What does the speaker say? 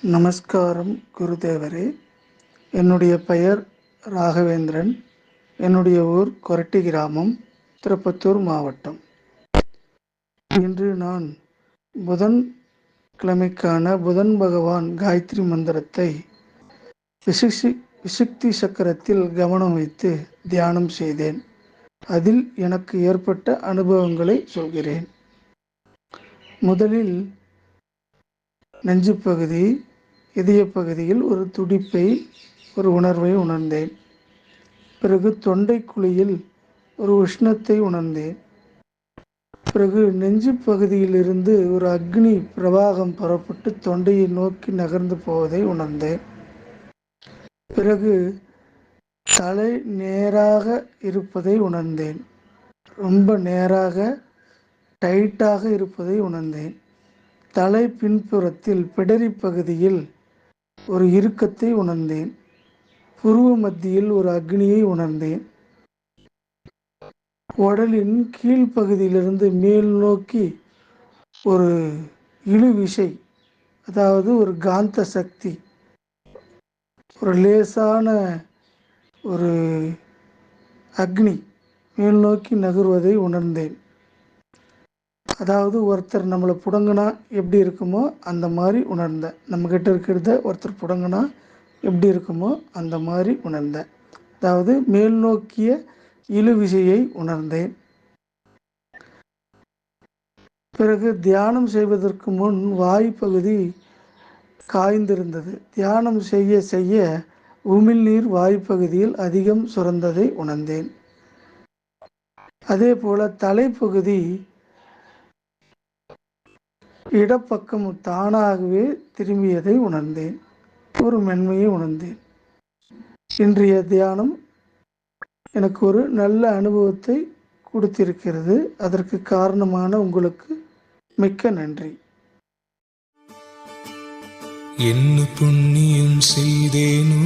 நமஸ்காரம் குருதேவரே. என்னுடைய பெயர் ராகவேந்திரன். என்னுடைய ஊர் கொரட்டி கிராமம், திருப்பத்தூர் மாவட்டம். இன்று நான் புதன் கிழமைக்கான புதன் பகவான் காயத்ரி மந்திரத்தை விசுக்தி சக்கரத்தில் கவனம் வைத்து தியானம் செய்தேன். அதில் எனக்கு ஏற்பட்ட அனுபவங்களை சொல்கிறேன். முதலில் நெஞ்சு பகுதி, இதய பகுதியில் ஒரு துடிப்பை, ஒரு உணர்வை உணர்ந்தேன். பிறகு தொண்டை குழியில் ஒரு உஷ்ணத்தை உணர்ந்தேன். பிறகு நெஞ்சு பகுதியிலிருந்து ஒரு அக்னி பிரவாகம் புறப்பட்டு தொண்டையை நோக்கி நகர்ந்து போவதை உணர்ந்தேன். பிறகு தலை நேராக இருப்பதை உணர்ந்தேன். ரொம்ப நேராக டைட்டாக இருப்பதை உணர்ந்தேன். தலை பின்புறத்தில் பிடரி பகுதியில் ஒரு இறுக்கத்தை உணர்ந்தேன். புருவ மத்தியில் ஒரு அக்னியை உணர்ந்தேன். உடலின் கீழ்ப்பகுதியிலிருந்து மேல் நோக்கி ஒரு இழுவிசை, அதாவது ஒரு காந்த சக்தி, ஒரு லேசான ஒரு அக்னி மேல் நோக்கி நகர்வதை உணர்ந்தேன். அதாவது ஒருத்தர் நம்மளை புடங்குனா எப்படி இருக்குமோ அந்த மாதிரி உணர்ந்தேன். நம்மக்கிட்ட இருக்கிறத ஒருத்தர் புடங்குனா எப்படி இருக்குமோ அந்த மாதிரி உணர்ந்தேன். அதாவது மேல் நோக்கிய இழுவிசையை உணர்ந்தேன். பிறகு தியானம் செய்வதற்கு முன் வாய்ப்பகுதி காய்ந்திருந்தது. தியானம் செய்ய செய்ய உமிழ்நீர் வாய்ப்பகுதியில் அதிகம் சுரந்ததை உணர்ந்தேன். அதே போல தலைப்பகுதி இடப்பக்கம் தானாகவே திரும்பியதை உணர்ந்தேன். ஒரு மென்மையை உணர்ந்தேன். இன்றைய தியானம் எனக்கு ஒரு நல்ல அனுபவத்தை கொடுத்திருக்கிறது. அதற்கு காரணமான உங்களுக்கு மிக்க நன்றி. என்ன புண்ணியம் செய்தேனோ